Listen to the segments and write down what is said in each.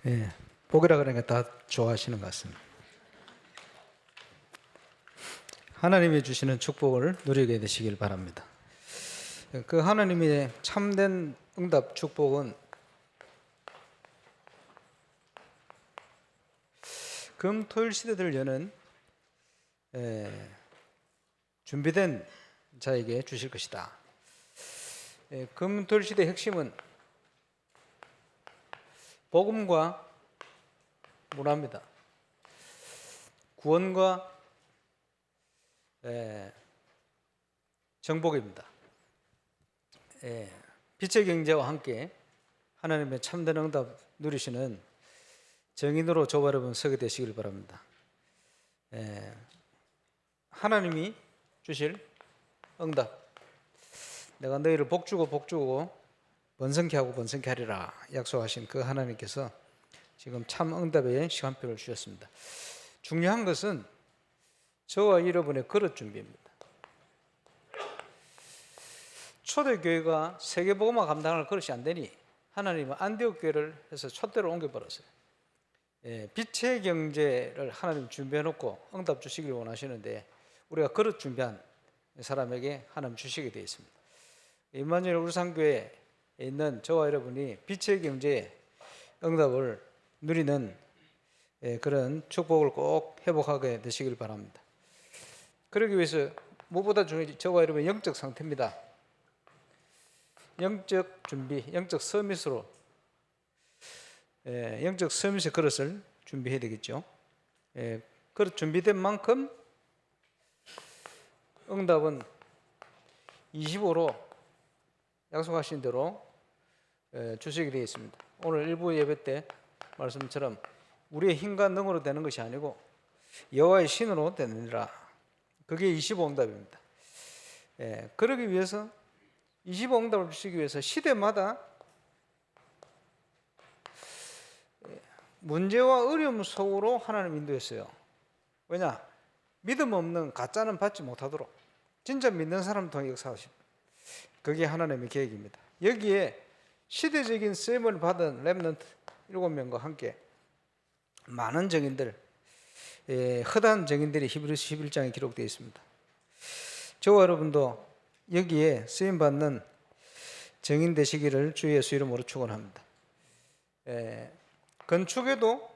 예, 복이라 그러니까 다 좋아하시는 것 같습니다. 하나님이 주시는 축복을 누리게 되시길 바랍니다. 그 하나님의 참된 응답 축복은 금토일 시대들 여는 준비된 자에게 주실 것이다. 금토일 시대의 핵심은 복음과 문화입니다. 구원과 정복입니다. 빛의 경제와 함께 하나님의 참된 응답 누리시는 정인으로 저와 여러분 서게 되시길 바랍니다. 하나님이 주실 응답, 내가 너희를 복주고 번성케 하고 번성케 하리라 약속하신 그 하나님께서 지금 참 응답의 시간표를 주셨습니다. 중요한 것은 저와 여러분의 그릇 준비입니다. 초대교회가 세계복음화 감당할 그릇이 안 되니 하나님은 안디옥 교회를 해서 촛대로 옮겨버렸어요. 빛의 경제를 하나님 준비해 놓고 응답 주시길 원하시는데 우리가 그릇 준비한 사람에게 하나님 주시게 되어 있습니다. 임마누엘 울산교회에 있는 저와 여러분이 빛의 경제의 응답을 누리는 그런 축복을 꼭 회복하게 되시길 바랍니다. 그러기 위해서 무엇보다 중요한 저와 여러분의 영적 상태입니다. 영적 준비, 영적 서밋으로 영적 서밋의 그릇을 준비해야 되겠죠. 그릇 준비된 만큼 응답은 25로 약속하신 대로 주시게 되어 있습니다. 오늘 일부 예배 때 말씀처럼 우리의 힘과 능으로 되는 것이 아니고 여호와의 신으로 되느니라. 그게 25응답입니다. 그러기 위해서 25응답을 주시기 위해서 시대마다 문제와 어려움 속으로 하나님 인도했어요. 왜냐? 믿음 없는 가짜는 받지 못하도록 진짜 믿는 사람 통해 역사하십니다. 그게 하나님의 계획입니다. 여기에 시대적인 쓰임을 받은 렘넌트 7명과 함께 많은 증인들, 허다한 증인들이 히브리서 11장에 기록되어 있습니다. 저와 여러분도 여기에 쓰임받는 증인 되시기를 주 예수 이름으로 축원합니다. 건축에도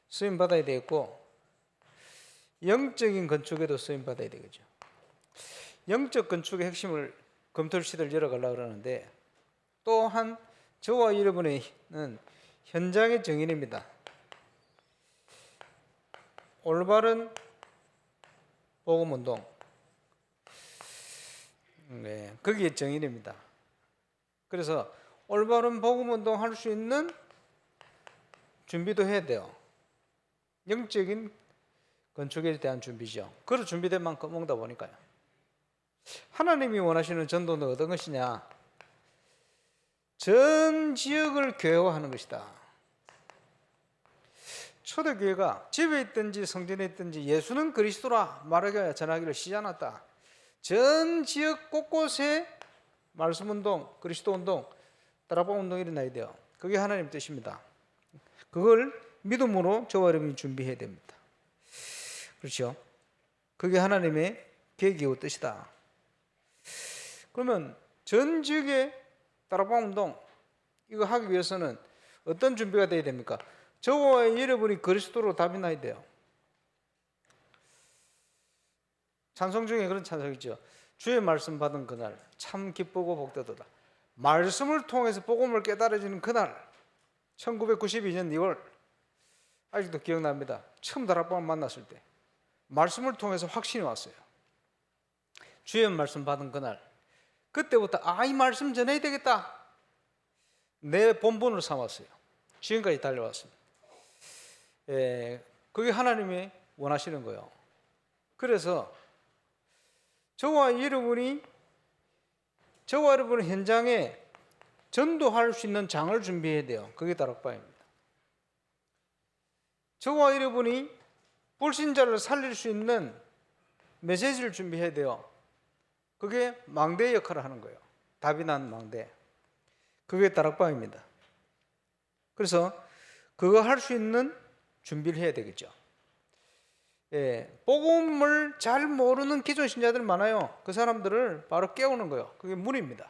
쓰임받아야 되겠고 영적인 건축에도 쓰임받아야 되겠죠. 영적 건축의 핵심을 검토할 시대를 열어가려고 그러는데 또한 저와 여러분은 현장의 증인입니다. 올바른 복음운동, 거기에 증인입니다. 그래서 올바른 복음운동 할 수 있는 준비도 해야 돼요. 영적인 건축에 대한 준비죠. 그걸 준비된 만큼 응답 오니까요. 하나님이 원하시는 전도는 어떤 것이냐? 전 지역을 교회화하는 것이다. 초대교회가 집에 있든지 성전에 있든지 예수는 그리스도라 말하기와 전하기를 쉬지 않았다. 전 지역 곳곳에 말씀운동, 그리스도운동, 따라봉운동이 일어나야 돼요. 그게 하나님 뜻입니다. 그걸 믿음으로 저와 여러분이 준비해야 됩니다. 그렇죠? 그게 하나님의 계획이고 뜻이다. 그러면 전 지역의 따라봉운동 이거 하기 위해서는 어떤 준비가 돼야 됩니까? 저와 여러분이 그리스도로 답이 나야 돼요. 찬송 중에 그런 찬송이 있죠. 주의 말씀 받은 그날 참 기쁘고 복되도다. 말씀을 통해서 복음을 깨달아지는 그날 1992년 2월 아직도 기억납니다. 처음 다락방을 만났을 때 말씀을 통해서 확신이 왔어요. 주의 말씀 받은 그날 그때부터 이 말씀 전해야 되겠다. 내 본분을 삼았어요. 지금까지 달려왔습니다. 그게 하나님이 원하시는 거예요. 그래서 저와 여러분은 현장에 전도할 수 있는 장을 준비해야 돼요. 그게 다락방입니다. 저와 여러분이 불신자를 살릴 수 있는 메시지를 준비해야 돼요. 그게 망대 역할을 하는 거예요. 답이 난 망대. 그게 다락방입니다. 그래서 그거 할 수 있는 준비를 해야 되겠죠. 복음을 잘 모르는 기존 신자들 많아요. 그 사람들을 바로 깨우는 거예요. 그게 문입니다.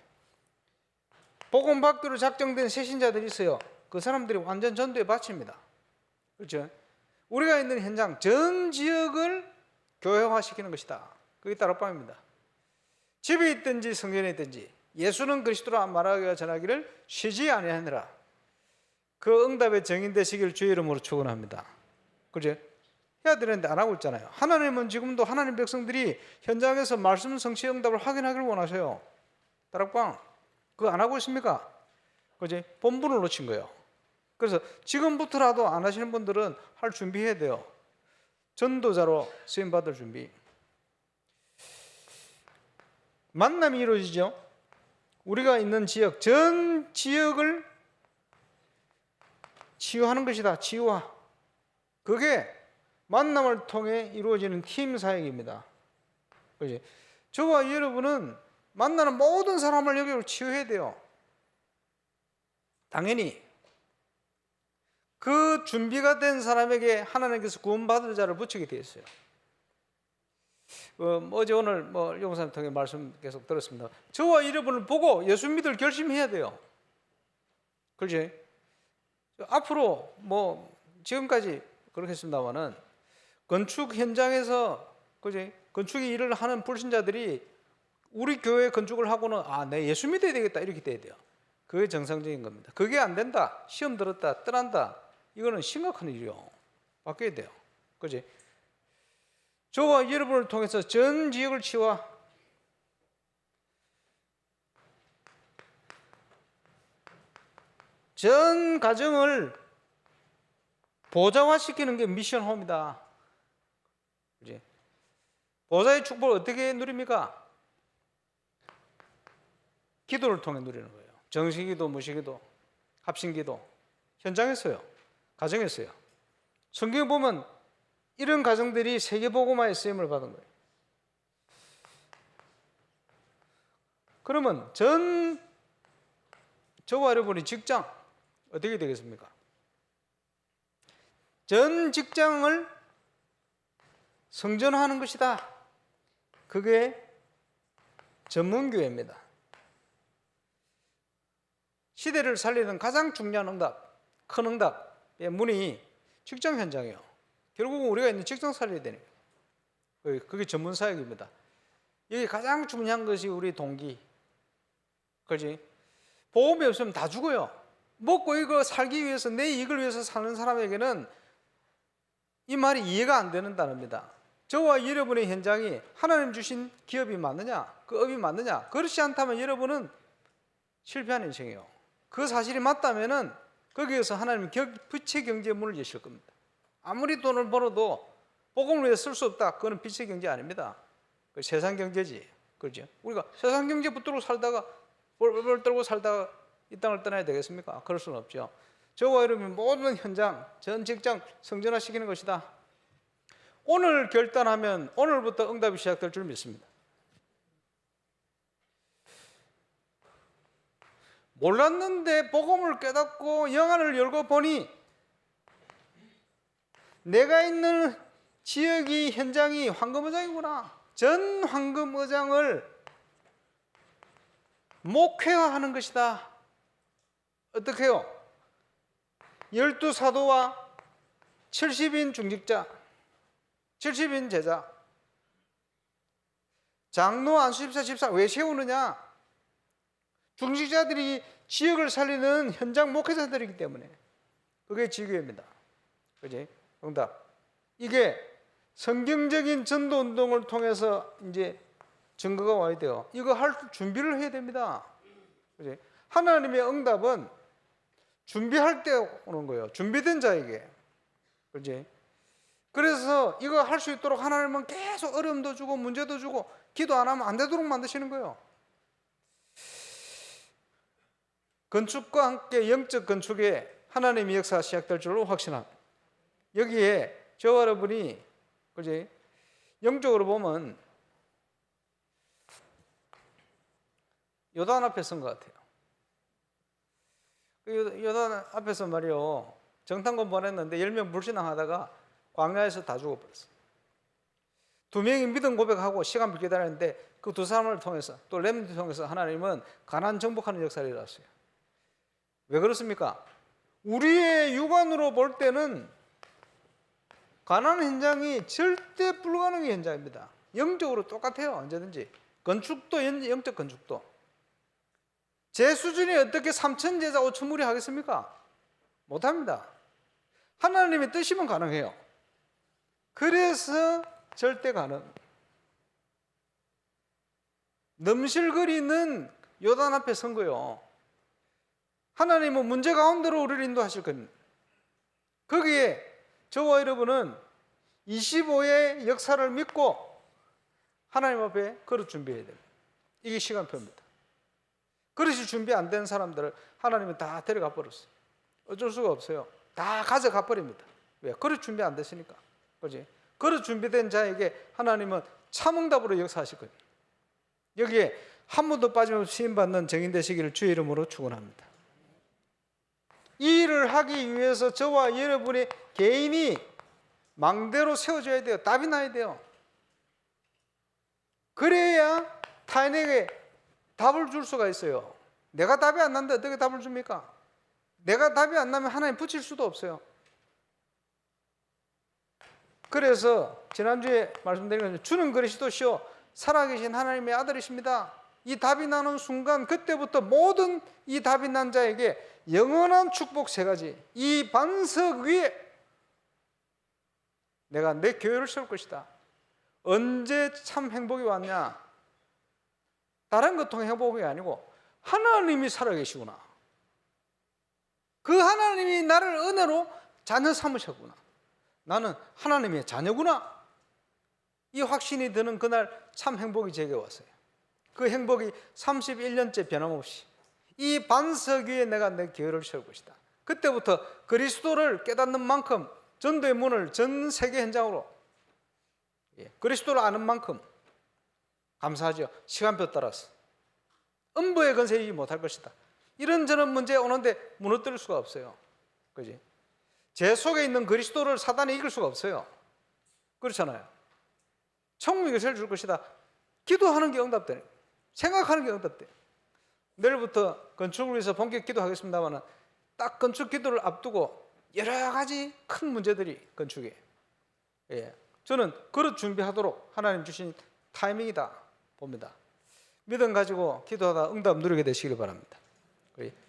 복음 받기로 작정된 새 신자들이 있어요. 그 사람들이 완전 전도에 바칩니다. 그렇죠? 우리가 있는 현장 전 지역을 교회화시키는 것이다. 그게 다락방입니다. 집에 있든지 성전에 있든지 예수는 그리스도라 말하기와 전하기를 쉬지 아니하느라. 그 응답의 정인 되시길 주의 이름으로 축원합니다. 그죠? 해야 되는데 안 하고 있잖아요. 하나님은 지금도 하나님 백성들이 현장에서 말씀 성취 응답을 확인하기를 원하세요. 다락방 그거 안 하고 있습니까? 그지? 본분을 놓친 거예요. 그래서 지금부터라도 안 하시는 분들은 할 준비해야 돼요. 전도자로 쓰임 받을 준비. 만남이 이루어지죠. 우리가 있는 지역 전 지역을 치유하는 것이다. 치유화. 그게 만남을 통해 이루어지는 팀 사역입니다. 그렇지? 저와 여러분은 만나는 모든 사람을 여기로 치유해야 돼요. 당연히 그 준비가 된 사람에게 하나님께서 구원받을 자를 붙이게 되어 있어요. 어제 오늘 용사님 통해 말씀 계속 들었습니다. 저와 여러분을 보고 예수 믿을 결심해야 돼요. 그렇지? 앞으로 지금까지 그렇게 했습니다만은 건축 현장에서 그지? 건축 일을 하는 불신자들이 우리 교회 건축을 하고는 내 예수 믿어야 되겠다 이렇게 돼야 돼요. 그게 정상적인 겁니다. 그게 안 된다, 시험 들었다, 떠난다, 이거는 심각한 일이요. 바뀌어야 돼요. 그지? 저와 여러분을 통해서 전 지역을 치유하. 전 가정을 보좌화시키는 게 미션 홈이다. 그지? 보좌의 축복을 어떻게 누립니까? 기도를 통해 누리는 거예요. 정식기도, 무식기도, 합심기도. 현장에서요. 가정에서요. 성경에 보면 이런 가정들이 세계복음화의 쓰임을 받은 거예요. 그러면 저와 여러분이 직장 어떻게 되겠습니까? 전 직장을 성전화하는 것이다. 그게 전문교회입니다. 시대를 살리는 가장 중요한 응답, 큰 응답의 문이 직장 현장이에요. 결국은 우리가 있는 직장 살려야 되는 거예요. 그게 전문 사역입니다. 여기 가장 중요한 것이 우리 동기. 그렇지? 보험이 없으면 다 죽어요. 먹고 이거 살기 위해서, 내 이익을 위해서 사는 사람에게는 이 말이 이해가 안 되는 단어입니다. 저와 여러분의 현장이 하나님 주신 기업이 맞느냐, 그 업이 맞느냐, 그렇지 않다면 여러분은 실패한 인생이에요. 그 사실이 맞다면은 거기에서 하나님 빛의 경제의 문을 여실 겁니다. 아무리 돈을 벌어도 복음을 위해 쓸 수 없다. 그거는 빛의 경제 아닙니다. 그 세상 경제지. 그렇죠? 우리가 세상 경제 붙들고 살다가 벌벌 떨고 살다가 이 땅을 떠나야 되겠습니까? 그럴 수는 없죠. 저와 여러분 모든 현장, 전 직장 성전화시키는 것이다. 오늘 결단하면 오늘부터 응답이 시작될 줄 믿습니다. 몰랐는데 복음을 깨닫고 영안을 열고 보니 내가 있는 지역이 현장이 황금의장이구나. 전 황금의장을 목회화하는 것이다. 어떻게 해요? 12사도와 70인 중직자, 70인 제자, 장로, 안수집사, 집사 왜 세우느냐? 중직자들이 지역을 살리는 현장 목회자들이기 때문에. 그게 지교입니다. 그지? 응답. 이게 성경적인 전도 운동을 통해서 이제 증거가 와야 돼요. 이거 할 준비를 해야 됩니다. 그지? 하나님의 응답은 준비할 때 오는 거예요. 준비된 자에게. 그지? 그래서 이거 할 수 있도록 하나님은 계속 어려움도 주고 문제도 주고 기도 안 하면 안 되도록 만드시는 거예요. 건축과 함께 영적 건축에 하나님의 역사가 시작될 줄로 확신합니다. 여기에 저와 여러분이 그지? 영적으로 보면 요단 앞에 선 것 같아요. 그 요단 앞에서 말이요, 정탐꾼 보냈는데 10명 불신앙하다가 광야에서 다 죽어버렸어. 2명이 믿음 고백하고 시간을 기다렸는데 그 2사람을 통해서 또 렘넌트를 통해서 하나님은 가나안 정복하는 역사를 일어났어요. 왜 그렇습니까? 우리의 육안으로 볼 때는 가나안 현장이 절대 불가능한 현장입니다. 영적으로 똑같아요. 언제든지. 건축도 영적 건축도. 제 수준이 어떻게 3천 제자 5천 무리 하겠습니까? 못합니다. 하나님의 뜻이면 가능해요. 그래서 절대 가능. 넘실거리는 요단 앞에 선 거요. 하나님은 문제 가운데로 우리를 인도하실 겁니다. 거기에 저와 여러분은 25의 역사를 믿고 하나님 앞에 그릇 준비해야 됩니다. 이게 시간표입니다. 그릇이 준비 안 된 사람들을 하나님은 다 데려가 버렸어요. 어쩔 수가 없어요. 다 가져가 버립니다. 왜? 그릇 준비 안 됐으니까. 그렇지? 그릇 준비된 자에게 하나님은 참응답으로 역사하실 거예요. 여기에 한 번도 빠짐없이 쓰임받는 증인 되시기를 주의 이름으로 축원합니다. 이 일을 하기 위해서 저와 여러분의 개인이 망대로 세워져야 돼요. 답이 나야 돼요. 그래야 타인에게 답을 줄 수가 있어요. 내가 답이 안 나는데 어떻게 답을 줍니까? 내가 답이 안 나면 하나님 붙일 수도 없어요. 그래서 지난주에 말씀드린 것처럼 주는 그리스도시요 살아계신 하나님의 아들이십니다. 이 답이 나는 순간 그때부터 모든 이 답이 난 자에게 영원한 축복 3가지, 이 반석 위에 내가 내 교회를 세울 것이다. 언제 참 행복이 왔냐? 다른 것 통해 행복이 아니고 하나님이 살아계시구나. 그 하나님이 나를 은혜로 자녀 삼으셨구나. 나는 하나님의 자녀구나. 이 확신이 드는 그날 참 행복이 제게 왔어요. 그 행복이 31년째 변함없이 이 반석 위에 내가 내 교회를 세울 것이다. 그때부터 그리스도를 깨닫는 만큼 전도의 문을 전 세계 현장으로, 그리스도를 아는 만큼 감사하죠. 시간표 따라서 음부의 건세 이기 못할 것이다. 이런저런 문제 오는데 무너뜨릴 수가 없어요. 그지? 제 속에 있는 그리스도를 사단이 이길 수가 없어요. 그렇잖아요. 천국에 것을 줄 것이다. 기도하는 게 응답돼. 생각하는 게 응답돼. 내일부터 건축을 위해서 본격 기도하겠습니다만 딱 건축 기도를 앞두고 여러 가지 큰 문제들이 건축에, 저는 그릇 준비하도록 하나님 주신 타이밍이다 봅니다. 믿음 가지고 기도하다 응답 누리게 되시길 바랍니다.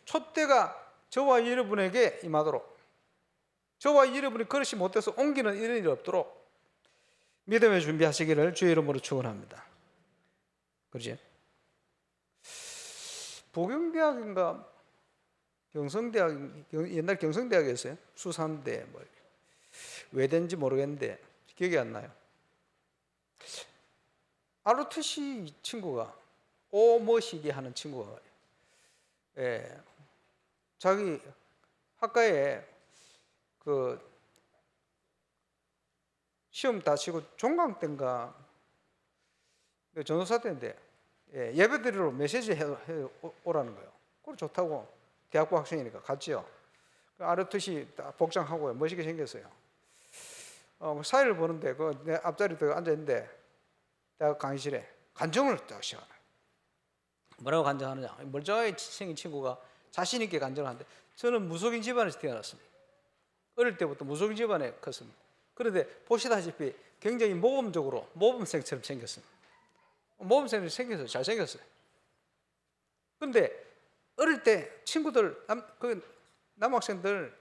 촛대가 저와 여러분에게 임하도록, 저와 여러분이 그릇이 못돼서 옮기는 이런 일이 없도록 믿음의 준비하시기를 주의 이름으로 축원합니다. 그렇지? 보경대학인가 경성대학, 옛날 경성대학이었어요. 수산대 왜 된지 모르겠는데 기억이 안 나요. 아르투시 친구가 오머시기 하는 친구가 자기 학과에 그 시험 다 치고 종강 때인가 전도사 때인데 예배드리러 메시지 해 오라는 거예요. 그거 좋다고, 대학부 학생이니까 갔지요. 아르투시 딱 복장하고 멋있게 생겼어요. 사회를 보는데 내 앞자리에 앉아 있는데 대학 강의실에 간증을 딱 시작하네. 뭐라고 간증하느냐? 멀쩡하게 생긴 친구가 자신 있게 간증을 하는데, 저는 무속인 집안에서 태어났습니다. 어릴 때부터 무속인 집안에 컸습니다. 그런데 보시다시피 굉장히 모범적으로 모범생처럼 생겼습니다. 모범생이 생겨서 잘생겼어요. 그런데 어릴 때 친구들, 남학생들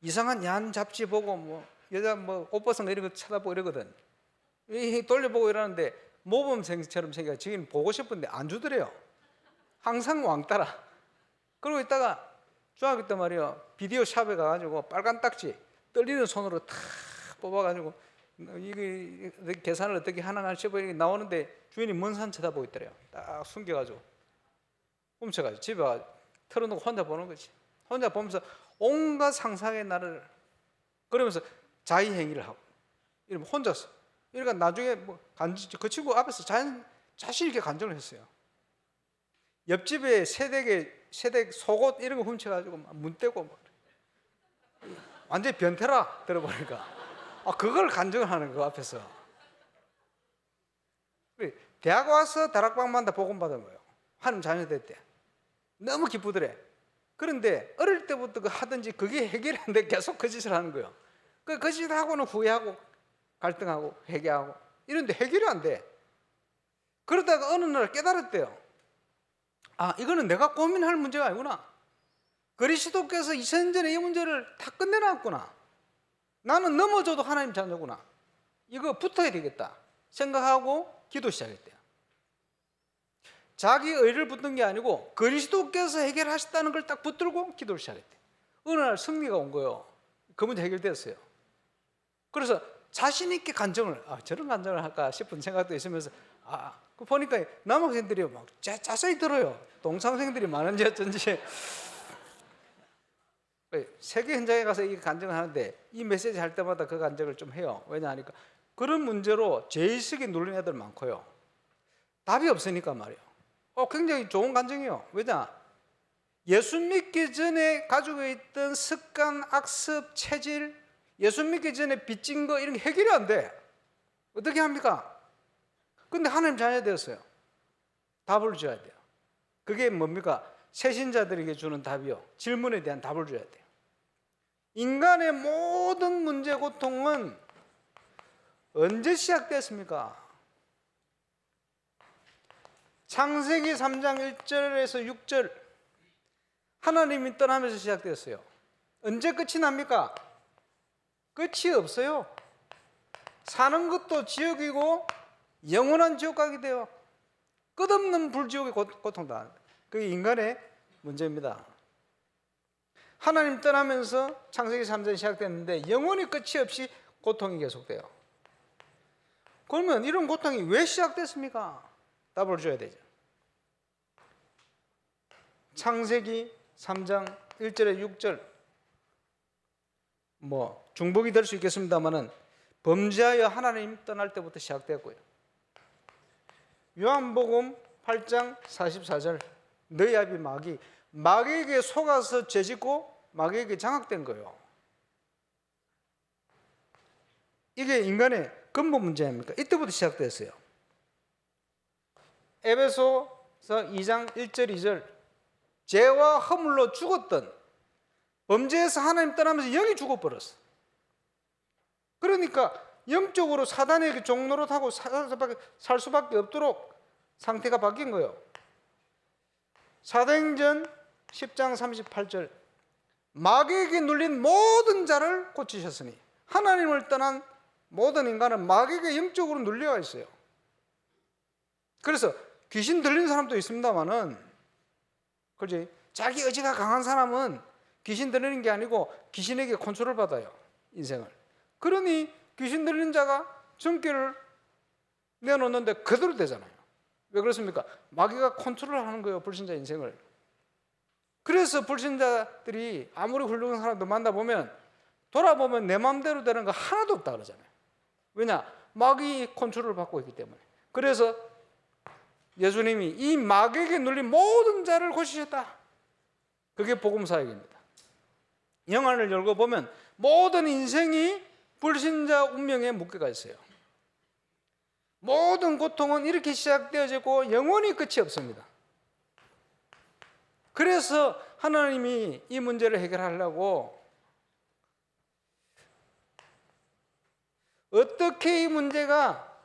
이상한 야한 잡지 보고 여자 옷 벗은 거 이런 거 쳐다보고 이러거든. 돌려보고 이러는데 모범생처럼 생겨. 지금 보고 싶은데 안 주더래요. 항상 왕따라. 그러고 있다가 중학교 때 말이요, 비디오 샵에 가가지고 빨간 딱지 떨리는 손으로 탁 뽑아가지고 이게 계산을 어떻게 하나 씹어 나오는데 주인이 먼 산 쳐다보고 있더래요. 딱 숨겨가지고 훔쳐가지고 집에 가서 틀어놓고 혼자 보는 거지. 혼자 보면서 온갖 상상의 나를, 그러면서 자의행위를 하고 이러면 혼자서. 그러니까 나중에 그 친구 앞에서 자신 있게 간증을 했어요. 옆집에 세대에 세대 속옷 이런 거 훔쳐가지고 막 문 떼고 막 완전히 변태라 들어보니까 그걸 간증을 하는 거 앞에서. 대학 와서 다락방마다 복음 받은 거예요. 하나님 자녀 될 때 너무 기쁘더래. 그런데 어릴 때부터 하든지 그게 해결이 안 돼 계속 그 짓을 하는 거예요. 그 짓 하고는 후회하고 갈등하고 회개하고 이런데 해결이 안 돼. 그러다가 어느 날 깨달았대요. 이거는 내가 고민할 문제가 아니구나. 그리스도께서 2000년 전에 이 문제를 다 끝내놨구나. 나는 넘어져도 하나님 자녀구나. 이거 붙어야 되겠다 생각하고 기도 시작했대요. 자기 의를 붙든 게 아니고 그리스도께서 해결하셨다는 걸 딱 붙들고 기도를 시작했대요. 어느 날 승리가 온 거예요. 그 문제 해결됐어요. 그래서 자신 있게 간증을 저런 간증을 할까 싶은 생각도 있으면서 그 보니까 남학생들이 막 자세히 들어요. 동창생들이 많은지 어쩐지 세계 현장에 가서 이 간증을 하는데 이 메시지 할 때마다 그 간증을 좀 해요. 왜냐하니까 그런 문제로 죄의식에 눌린 애들 많고요. 답이 없으니까 말이에요. 굉장히 좋은 간증이에요. 왜냐? 예수 믿기 전에 가지고 있던 습관, 악습, 체질, 예수 믿기 전에 빚진 거 이런 게 해결이 안 돼. 어떻게 합니까? 근데 하나님 자녀 되었어요. 답을 줘야 돼요. 그게 뭡니까? 새신자들에게 주는 답이요. 질문에 대한 답을 줘야 돼요. 인간의 모든 문제, 고통은 언제 시작됐습니까? 창세기 3장 1절에서 6절 하나님이 떠나면서 시작됐어요. 언제 끝이 납니까? 끝이 없어요. 사는 것도 지옥이고 영원한 지옥 가게 돼요. 끝없는 불지옥의 고통다. 그게 인간의 문제입니다. 하나님 떠나면서 창세기 3장이 시작됐는데 영원히 끝이 없이 고통이 계속돼요. 그러면 이런 고통이 왜 시작됐습니까? 답을 줘야 되죠. 창세기 3장 1절에 6절 중복이 될 수 있겠습니다만은 범죄하여 하나님 떠날 때부터 시작됐고요. 요한복음 8장 44절 너희 아비 마귀에게 속아서 죄짓고 마귀에게 장악된 거예요. 이게 인간의 근본 문제 아닙니까? 이때부터 시작됐어요. 에베소서 2장 1절 2절 죄와 허물로 죽었던 범죄에서 하나님 떠나면서 영이 죽어버렸어. 그러니까 영적으로 사단에게 종노릇하고 살 수밖에 없도록 상태가 바뀐 거예요. 사도행전 10장 38절 마귀에게 눌린 모든 자를 고치셨으니 하나님을 떠난 모든 인간은 마귀에게 영적으로 눌려가 있어요. 그래서 귀신 들린 사람도 있습니다만은 그렇지? 자기 의지가 강한 사람은 귀신 들리는 게 아니고 귀신에게 컨트롤 받아요. 인생을. 그러니 귀신 들린 자가 정죄를 내놓는데 그대로 되잖아요. 왜 그렇습니까? 마귀가 컨트롤하는 거예요. 불신자 인생을. 그래서 불신자들이 아무리 훌륭한 사람도 만나보면 돌아보면 내 마음대로 되는 거 하나도 없다 그러잖아요. 왜냐? 마귀 컨트롤을 받고 있기 때문에. 그래서 예수님이 이 마귀에게 눌린 모든 자를 고치셨다. 그게 복음 사역입니다. 영안을 열고 보면 모든 인생이 불신자 운명에 묶여가 있어요. 모든 고통은 이렇게 시작되어지고 영원히 끝이 없습니다. 그래서 하나님이 이 문제를 해결하려고 어떻게 이 문제가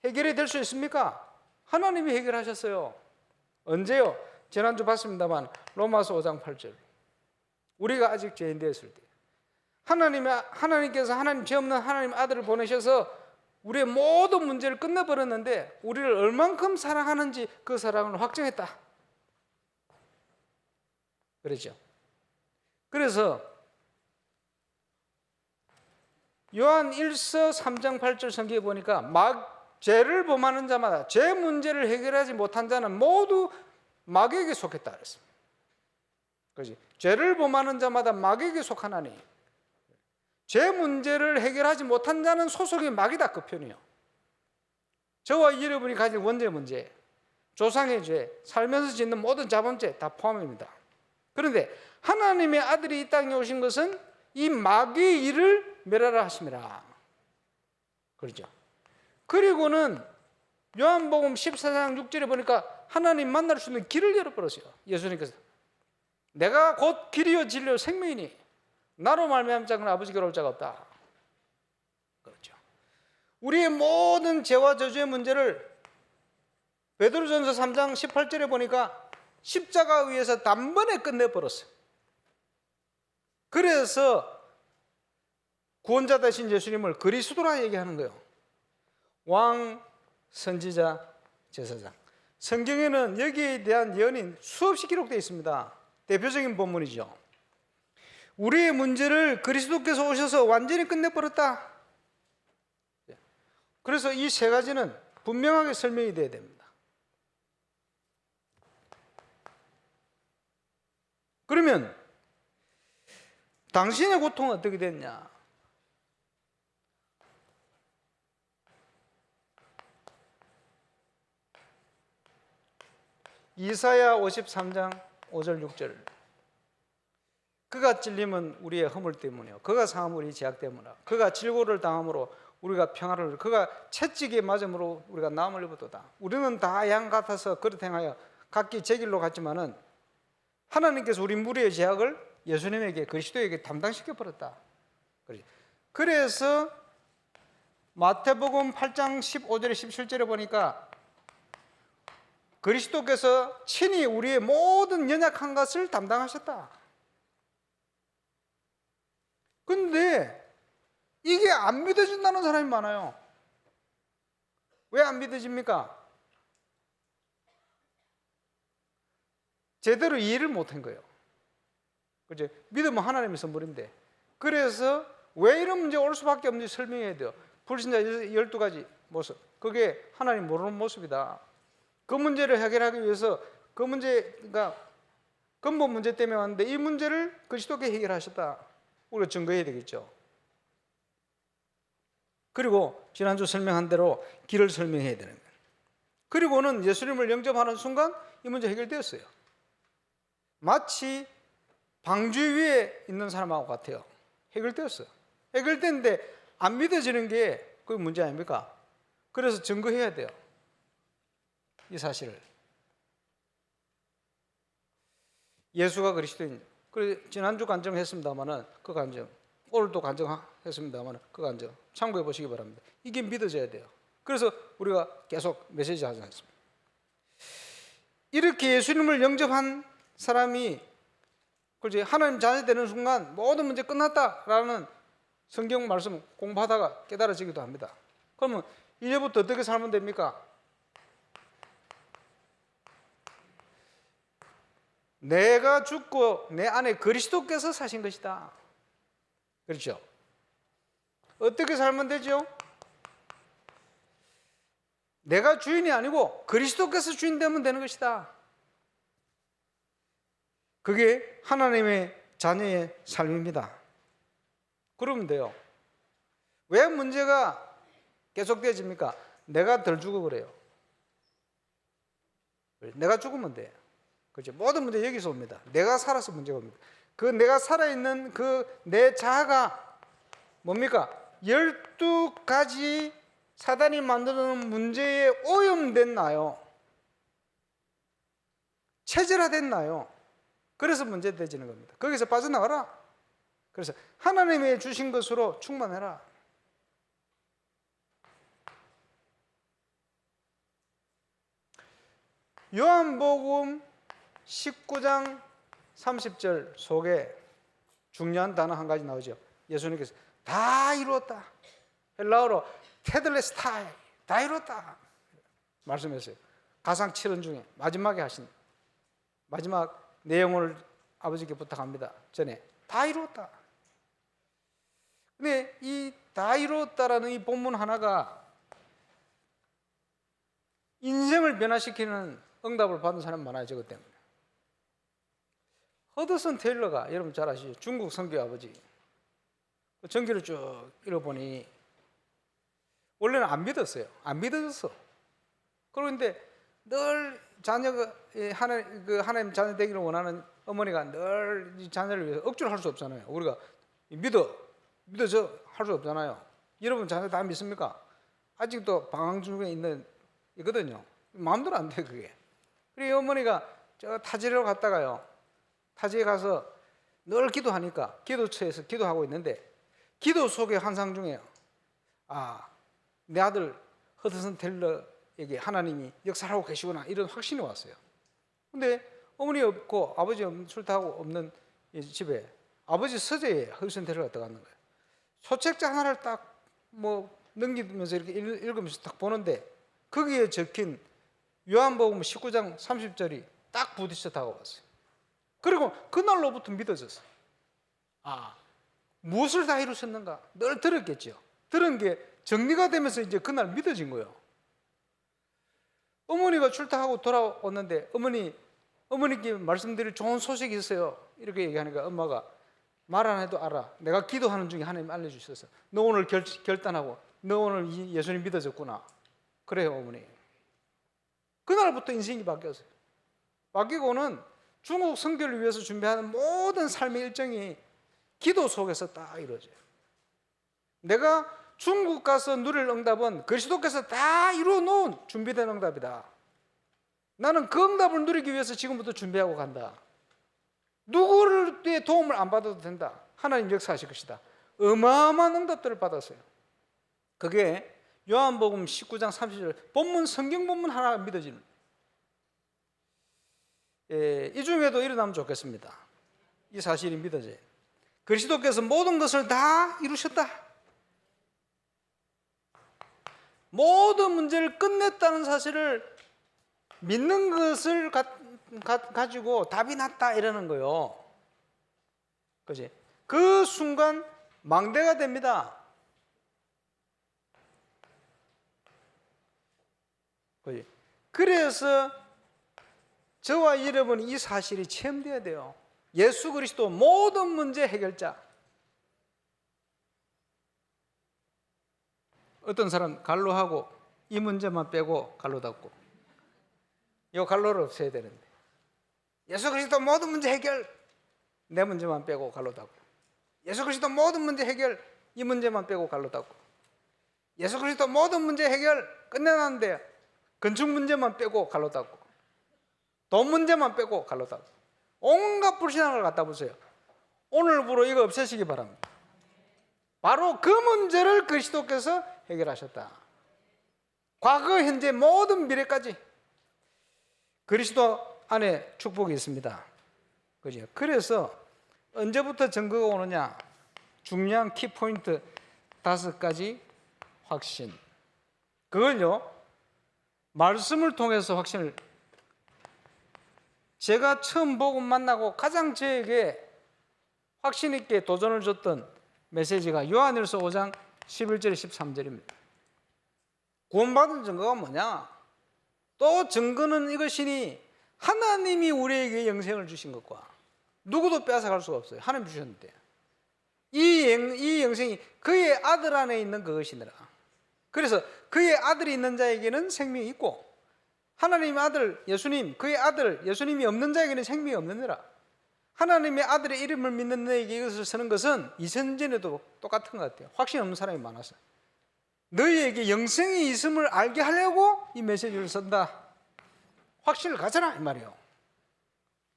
해결이 될 수 있습니까? 하나님이 해결하셨어요. 언제요? 지난주 봤습니다만 로마서 5장 8절 우리가 아직 죄인 되었을 때 하나님께서 하나님 죄 없는 하나님 아들을 보내셔서 우리의 모든 문제를 끝내버렸는데 우리를 얼만큼 사랑하는지 그 사랑을 확정했다. 그렇죠? 그래서 요한 1서 3장 8절 성경에 보니까 죄를 범하는 자마다 죄 문제를 해결하지 못한 자는 모두 마귀에게 속했다 그랬습니다. 그렇지? 죄를 범하는 자마다 마귀에게 속하나니 죄 문제를 해결하지 못한 자는 소속이 마귀다 그 편이에요. 저와 여러분이 가진 원죄 문제 조상의 죄, 살면서 짓는 모든 자본죄 다 포함입니다. 그런데 하나님의 아들이 이 땅에 오신 것은 이 마귀의 일을 멸하라 하심이라. 그렇죠. 그리고는 요한복음 14장 6절에 보니까 하나님 만날 수 있는 길을 열어버렸어요. 예수님께서 내가 곧 길이요 진리요 생명이니 나로 말미암지 않고는 아버지께로 올 자가 없다. 그렇죠. 우리의 모든 죄와 저주의 문제를 베드로전서 3장 18절에 보니까 십자가 위에서 단번에 끝내버렸어요. 그래서 구원자 되신 예수님을 그리스도라 얘기하는 거예요. 왕, 선지자, 제사장. 성경에는 여기에 대한 예언이 수없이 기록되어 있습니다. 대표적인 본문이죠. 우리의 문제를 그리스도께서 오셔서 완전히 끝내버렸다. 그래서 이 세 가지는 분명하게 설명이 돼야 됩니다. 그러면 당신의 고통은 어떻게 됐냐? 이사야 53장 5절 6절. 그가 찔림은 우리의 허물 때문이요 그가 상함은 우리 죄악 때문이라. 그가 질고를 당함으로 우리가 평화를 얻으려. 그가 채찍에 맞음으로 우리가 나음을 입었도다. 우리는 다 양 같아서 그릇 행하여 각기 제 길로 갔지만은 하나님께서 우리 무리의 죄악을 예수님에게 그리스도에게 담당시켜 버렸다. 그래서 마태복음 8장 15절에 17절에 보니까 그리스도께서 친히 우리의 모든 연약한 것을 담당하셨다. 근데 이게 안 믿어진다는 사람이 많아요. 왜 안 믿어집니까? 제대로 이해를 못한 거예요. 그죠? 믿으면 하나님의 선물인데. 그래서 왜 이런 문제가 올 수밖에 없는지 설명해야 돼요. 불신자 12가지 모습. 그게 하나님 모르는 모습이다. 그 문제를 해결하기 위해서 그 문제가 근본 문제 때문에 왔는데 이 문제를 그리스도께 해결하셨다. 우리가 증거해야 되겠죠. 그리고 지난주 설명한 대로 길을 설명해야 되는 거예요. 그리고는 예수님을 영접하는 순간 이 문제 해결되었어요. 마치 방주 위에 있는 사람하고 같아요. 해결되었어요. 해결됐는데 안 믿어지는 게 그게 문제 아닙니까? 그래서 증거해야 돼요. 이 사실을. 예수가 그리스도인. 지난주 간증했습니다마는 그 간증, 오늘도 간증했습니다마는 그 간증 참고해 보시기 바랍니다. 이게 믿어져야 돼요. 그래서 우리가 계속 메시지 하지 않습니다. 이렇게 예수님을 영접한 사람이 하나님 자녀 되는 순간 모든 문제 끝났다라는 성경 말씀 공부하다가 깨달아지기도 합니다. 그러면 이제부터 어떻게 살면 됩니까? 내가 죽고 내 안에 그리스도께서 사신 것이다. 그렇죠? 어떻게 살면 되죠? 내가 주인이 아니고 그리스도께서 주인 되면 되는 것이다. 그게 하나님의 자녀의 삶입니다. 그러면 돼요. 왜 문제가 계속되어집니까? 내가 덜 죽어 그래요. 내가 죽으면 돼. 그렇죠? 모든 문제 여기서 옵니다. 내가 살아서 문제가 옵니다. 그 내가 살아있는 그 내 자아가 뭡니까? 12가지 사단이 만드는 문제에 오염됐나요? 체질화됐나요? 그래서 문제되지는 겁니다. 거기서 빠져나가라. 그래서 하나님의 주신 것으로 충만해라. 요한복음 19장 30절 속에 중요한 단어 한 가지 나오죠. 예수님께서 다 이루었다. 헬라어로 테들레스타이, 다 이루었다 말씀했어요. 가상 7원 중에 마지막에 하신 마지막 내용을 아버지께 부탁합니다. 전에 다 이루었다. 근데 이 다 이루었다라는 이 본문 하나가 인생을 변화시키는 응답을 받은 사람 많아요. 저것 때문에. 허드슨 테일러가 여러분 잘 아시죠? 중국 선교 아버지. 전기를 쭉 읽어보니 원래는 안 믿었어요. 안 믿어졌어. 그런데 늘 자녀가 하나님 자녀 되기를 원하는 어머니가 늘 이 자녀를 위해서 억지로 할 수 없잖아요. 우리가 믿어줘 할 수 없잖아요. 여러분 자녀 다 믿습니까? 아직도 방황 중에 있거든요. 마음대로 안 돼 그게. 그리고 어머니가 저 타지로 갔다가요. 타지에 가서 늘 기도하니까 기도처에서 기도하고 있는데 기도 속의 환상 중에 내 아들 허드슨 텔러에게 하나님이 역사하고 계시구나 이런 확신이 왔어요. 근데 어머니 없고 아버지 출타하고 없는 이 집에 아버지 서재에 허드슨 텔러가 들어가는 거예요. 소책자 하나를 딱 넘기면서 이렇게 읽으면서 딱 보는데 거기에 적힌 요한복음 19장 30절이 딱 부딪혀 다가왔어요. 그리고 그날로부터 믿어졌어요. 무엇을 다 이루셨는가? 늘 들었겠죠. 들은 게 정리가 되면서 이제 그날 믿어진 거예요. 어머니가 출타하고 돌아왔는데 어머니께 말씀드릴 좋은 소식이 있어요. 이렇게 얘기하니까 엄마가 말 안 해도 알아. 내가 기도하는 중에 하나님 알려주셔서 너 오늘 결단하고 너 오늘 예수님 믿어졌구나. 그래요 어머니. 그날부터 인생이 바뀌었어요. 바뀌고는 중국 선교를 위해서 준비하는 모든 삶의 일정이 기도 속에서 딱 이루어져요. 내가 중국 가서 누릴 응답은 그리스도께서 다 이루어 놓은 준비된 응답이다. 나는 그 응답을 누리기 위해서 지금부터 준비하고 간다. 누구의 도움을 안 받아도 된다. 하나님 역사하실 것이다. 어마어마한 응답들을 받았어요. 그게 요한복음 19장 30절 본문 성경 본문 하나 믿어지는 이 중에도 일어나면 좋겠습니다. 이 사실이 믿어져요. 그리스도께서 모든 것을 다 이루셨다. 모든 문제를 끝냈다는 사실을 믿는 것을 가지고 답이 났다 이러는 거예요. 그지? 그 순간 망대가 됩니다. 그지? 그래서 저와 여러분 이 사실이 체험돼야 돼요. 예수 그리스도 모든 문제 해결자. 어떤 사람 갈로하고 이 문제만 빼고 갈로 닫고 이 갈로를 없애야 되는데 예수 그리스도 모든 문제 해결 내 문제만 빼고 갈로 닫고 예수 그리스도 모든 문제 해결 이 문제만 빼고 갈로 닫고 예수 그리스도 모든 문제 해결 끝내놨는데 건축 문제만 빼고 갈로 닫고 돈 문제만 빼고 갈로 닫고 온갖 불신앙을 갖다 보세요. 오늘부로 이거 없애시기 바랍니다. 바로 그 문제를 그리스도께서 해결하셨다. 과거, 현재, 모든 미래까지 그리스도 안에 축복이 있습니다. 그죠? 그래서 언제부터 증거가 오느냐? 중요한 키포인트 5가지 확신. 그걸요, 말씀을 통해서 확신을 제가 처음 보고 만나고 가장 저에게 확신 있게 도전을 줬던 메시지가 요한일서 5장 11절 13절입니다. 구원받은 증거가 뭐냐? 또 증거는 이것이니 하나님이 우리에게 영생을 주신 것과 누구도 빼앗아갈 수가 없어요. 하나님 주셨는데 이 영생이 그의 아들 안에 있는 그것이니라. 그래서 그의 아들이 있는 자에게는 생명이 있고 하나님의 아들 예수님, 그의 아들 예수님이 없는 자에게는 생명이 없느니라. 하나님의 아들의 이름을 믿는 너에게 이것을 쓰는 것은 이전전에도 똑같은 것 같아요. 확신 없는 사람이 많았어요. 너희에게 영생이 있음을 알게 하려고 이 메시지를 쓴다. 확신을 가져라 이 말이에요.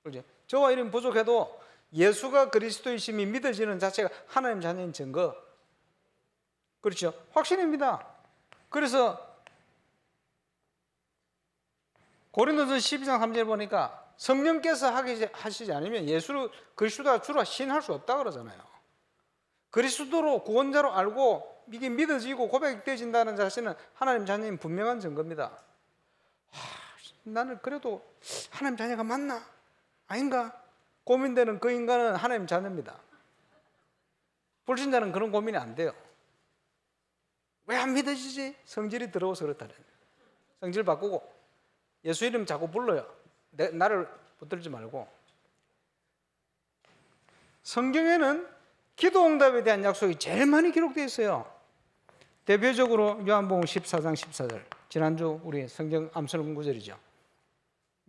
그렇죠? 저와 이름 부족해도 예수가 그리스도이심이 믿어지는 자체가 하나님 자녀인 증거. 그렇죠? 확신입니다. 그래서 고린도서 12장 3절 보니까 성령께서 하시지 않으면 예수를 그리스도가 주로 신할 수 없다 그러잖아요. 그리스도로 구원자로 알고 이게 믿어지고 고백되어진다는 자신은 하나님 자녀인 분명한 증거입니다. 나는 그래도 하나님 자녀가 맞나? 아닌가? 고민되는 그 인간은 하나님 자녀입니다. 불신자는 그런 고민이 안 돼요. 왜 안 믿어지지? 성질이 더러워서 그렇다는. 성질 바꾸고 예수 이름 자꾸 불러요. 나를 붙들지 말고. 성경에는 기도 응답에 대한 약속이 제일 많이 기록되어 있어요. 대표적으로 요한복음 14장 14절. 지난주 우리 성경 암송 구절이죠.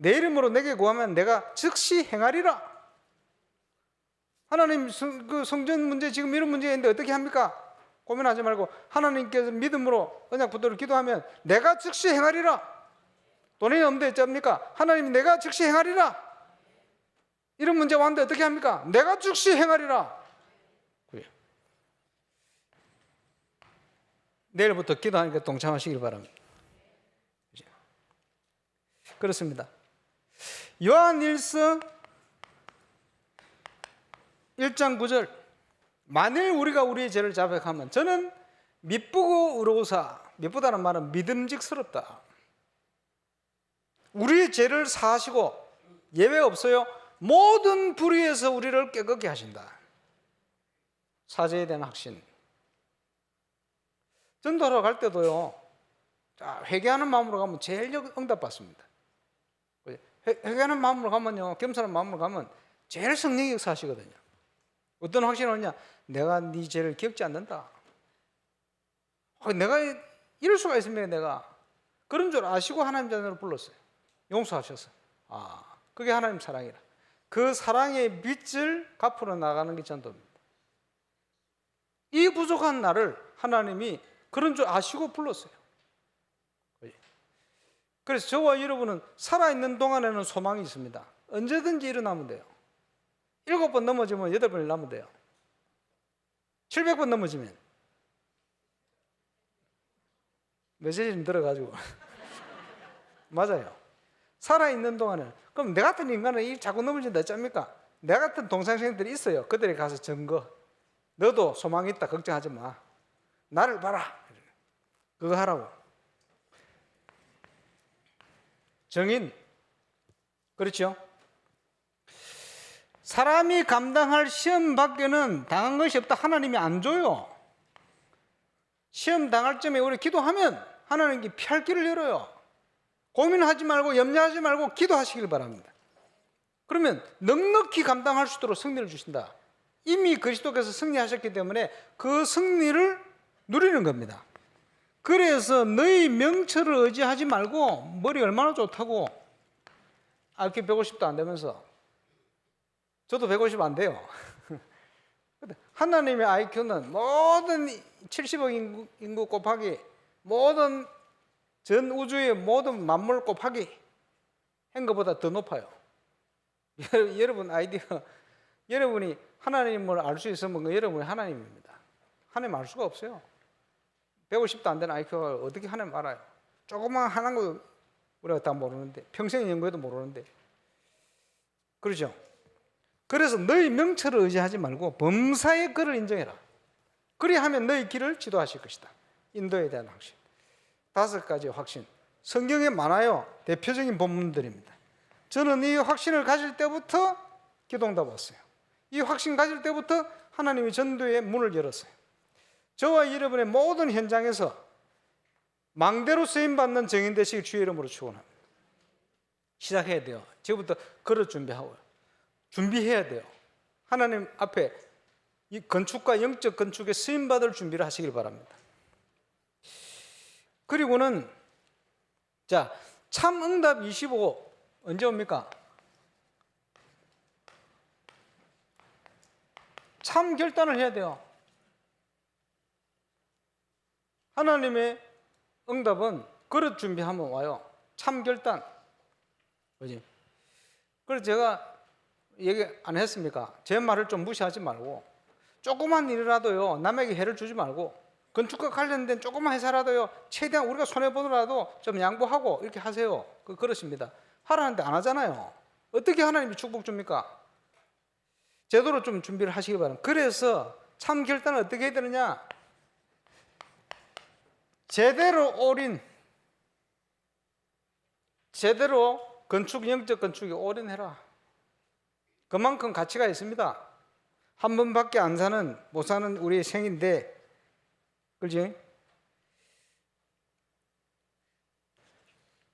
내 이름으로 내게 구하면 내가 즉시 행하리라. 하나님 그 성전 문제 지금 이런 문제가 있는데 어떻게 합니까? 고민하지 말고 하나님께서 믿음으로 언약 붙들어 기도하면 내가 즉시 행하리라. 돈이 없는데 어쩝니까? 하나님 내가 즉시 행하리라. 이런 문제 왔는데 어떻게 합니까? 내가 즉시 행하리라. 내일부터 기도하니까 동참하시길 바랍니다. 그렇습니다. 요한일서 1장 9절, 만일 우리가 우리의 죄를 자백하면 저는 미쁘고 의로우사, 미쁘다는 말은 믿음직스럽다. 우리의 죄를 사하시고 예외 없어요. 모든 불의에서 우리를 깨끗게 하신다. 사죄에 대한 확신. 전도하러 갈 때도요, 회개하는 마음으로 가면 제일 응답받습니다. 회개하는 마음으로 가면요, 겸손한 마음으로 가면 제일 성령이 역사하시거든요. 어떤 확신을 하냐? 내가 네 죄를 기억지 않는다. 내가 이럴 수가 있습니까? 내가 그런 줄 아시고 하나님 자녀를 불렀어요. 용서하셨어요. 그게 하나님 사랑이라. 그 사랑의 빛을 갚으러 나가는 게 전도입니다. 이 부족한 나를 하나님이 그런 줄 아시고 불렀어요. 그래서 저와 여러분은 살아있는 동안에는 소망이 있습니다. 언제든지 일어나면 돼요. 7번 넘어지면 8번 일어나면 돼요. 700번 넘어지면 메시지는 들어가지고 맞아요. 살아있는 동안에는. 그럼 내 같은 인간은 자꾸 넘어진다 어쩝니까? 내 같은 동생들이 있어요. 그들이 가서 증거. 너도 소망이 있다. 걱정하지 마. 나를 봐라. 그거 하라고. 정인. 그렇죠? 사람이 감당할 시험 밖에는 당한 것이 없다. 하나님이 안 줘요. 시험 당할 점에 우리 기도하면 하나님께 피할 길을 열어요. 고민하지 말고 염려하지 말고 기도하시길 바랍니다. 그러면 넉넉히 감당할 수 있도록 승리를 주신다. 이미 그리스도께서 승리하셨기 때문에 그 승리를 누리는 겁니다. 그래서 너희 명철을 의지하지 말고 머리 얼마나 좋다고 IQ 150도 안 되면서 저도 150 안 돼요. 하나님의 IQ는 모든 70억 인구 곱하기 모든 전 우주의 모든 만물 곱하기 한 것보다 더 높아요. 여러분 아이디어, 여러분이 하나님을 알 수 있으면 여러분이 하나님입니다. 하나님 알 수가 없어요. 150도 안 되는 IQ가 어떻게 하나님 알아요? 조그만 하나인 거 우리가 다 모르는데, 평생 연구해도 모르는데. 그렇죠? 그래서 너희 명철을 의지하지 말고 범사의 그를 인정해라. 그리하면 너희 길을 지도하실 것이다. 인도에 대한 확신. 5가지 확신. 성경에 많아요. 대표적인 본문들입니다. 저는 이 확신을 가질 때부터 기도응답 왔어요. 이 확신 가질 때부터 하나님이 전도의 문을 열었어요. 저와 여러분의 모든 현장에서 망대로 쓰임받는 정인 되시길 주의 이름으로 축원합니다. 시작해야 돼요. 지금부터 그릇 준비하고요. 준비해야 돼요. 하나님 앞에 이 건축과 영적 건축에 쓰임받을 준비를 하시길 바랍니다. 그리고는 자, 참응답 25 언제 옵니까? 참 결단을 해야 돼요. 하나님의 응답은 그릇 준비하면 와요. 참 결단. 그지? 그래서 제가 얘기 안 했습니까? 제 말을 좀 무시하지 말고 조그만 일이라도요 남에게 해를 주지 말고 건축과 관련된 조그만 회사라도요 최대한 우리가 손해보더라도 좀 양보하고 이렇게 하세요. 그렇습니다. 하라는데 안 하잖아요. 어떻게 하나님이 축복 줍니까? 제대로 좀 준비를 하시기 바랍니다. 그래서 참 결단을 어떻게 해야 되느냐? 제대로 올인, 제대로 건축, 영적 건축에 올인해라. 그만큼 가치가 있습니다. 한 번밖에 안 사는, 못 사는 우리의 생인데, 그렇지?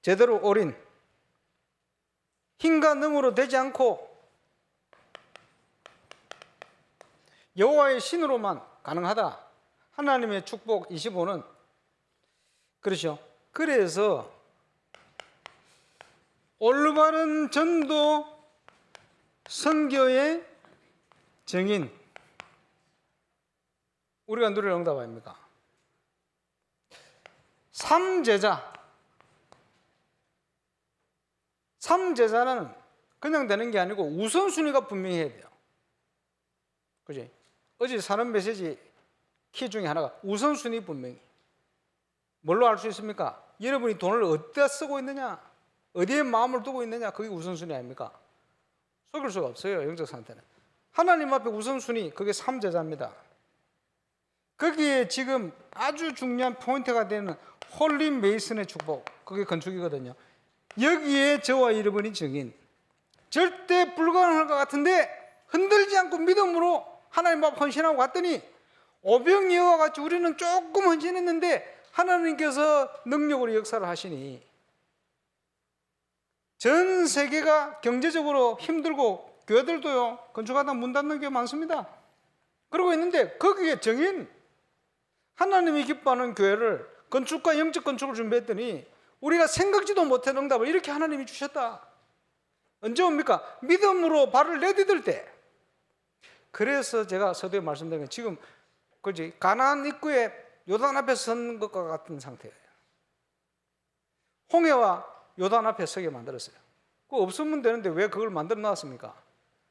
제대로 올인. 힘과 능으로 되지 않고 여호와의 신으로만 가능하다. 하나님의 축복 25는 그렇죠. 그래서 올바른 전도 선교의 정인. 우리가 누릴 응답 아닙니까? 삼제자. 삼제자는 그냥 되는 게 아니고 우선순위가 분명히 해야 돼요. 그지? 어제 사는 메시지 키 중에 하나가 우선순위 분명히. 뭘로 알 수 있습니까? 여러분이 돈을 어디다 쓰고 있느냐, 어디에 마음을 두고 있느냐, 그게 우선순위 아닙니까? 속일 수가 없어요, 영적 상태는. 하나님 앞에 우선순위, 그게 삼제자입니다. 거기에 지금 아주 중요한 포인트가 되는 홀리 메이슨의 축복, 그게 건축이거든요. 여기에 저와 여러분이 증인. 절대 불가능할 것 같은데 흔들지 않고 믿음으로 하나님 앞 헌신하고 갔더니 오병이어와 같이 우리는 조금 헌신했는데 하나님께서 능력으로 역사를 하시니 전 세계가 경제적으로 힘들고 교회들도요, 건축하다 문 닫는 게 많습니다. 그러고 있는데 거기에 정인, 하나님이 기뻐하는 교회를, 건축과 영적 건축을 준비했더니 우리가 생각지도 못한 응답을 이렇게 하나님이 주셨다. 언제 옵니까? 믿음으로 발을 내디딜 때. 그래서 제가 서두에 말씀드린 건 지금 그지 가나안 입구에 요단 앞에 선 것과 같은 상태예요. 홍해와 요단 앞에 서게 만들었어요. 그거 없으면 되는데 왜 그걸 만들어 놨습니까?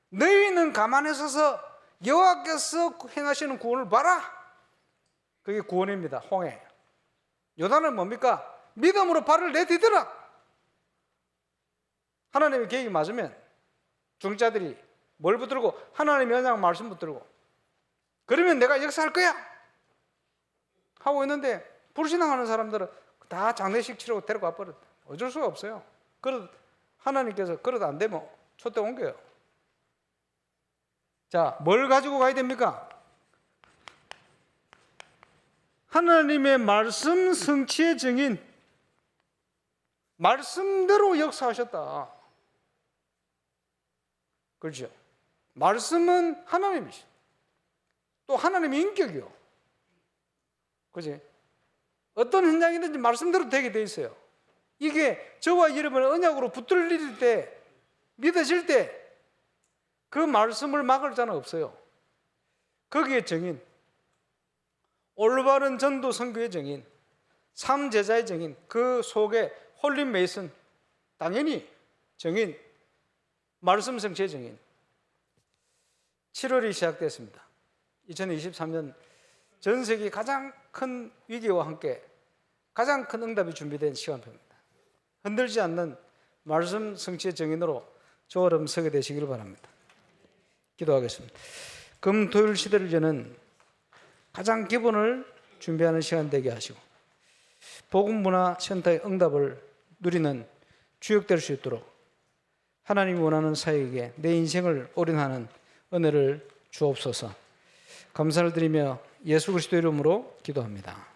너희는 가만히 서서 여호와께서 행하시는 구원을 봐라. 그게 구원입니다. 홍해. 요단은 뭡니까? 믿음으로 발을 내디뎌라. 하나님의 계획이 맞으면 중자들이 뭘 붙들고? 하나님의 언약 말씀 붙들고, 그러면 내가 역사할 거야 하고 있는데 불신앙하는 사람들은 다 장례식 치르고 데리고 와버렸다. 어쩔 수가 없어요. 하나님께서 그러다 안 되면 촛대 옮겨요. 자, 뭘 가지고 가야 됩니까? 하나님의 말씀 성취의 증인. 말씀대로 역사하셨다. 그렇죠? 말씀은 하나님이시죠. 또 하나님의 인격이요. 그지? 어떤 현장이든지 말씀대로 되게 돼 있어요. 이게 저와 여러분의 언약으로 붙들릴 때, 믿어질 때 그 말씀을 막을 자는 없어요. 거기에 정인, 올바른 전도 선교의 정인, 삼제자의 정인, 그 속에 홀리 메이슨, 당연히 정인, 말씀 성취의 정인. 7월이 시작됐습니다. 2023년 전 세계 가장 큰 위기와 함께 가장 큰 응답이 준비된 시간표입니다. 흔들지 않는 말씀 성취의 정인으로 조화름 서게 되시기를 바랍니다. 기도하겠습니다. 금, 토요일 시대를 여는 가장 기본을 준비하는 시간 되게 하시고 복음문화센터의 응답을 누리는 주역될 수 있도록 하나님이 원하는 사역에 내 인생을 올인하는 은혜를 주옵소서. 감사를 드리며 예수 그리스도 이름으로 기도합니다.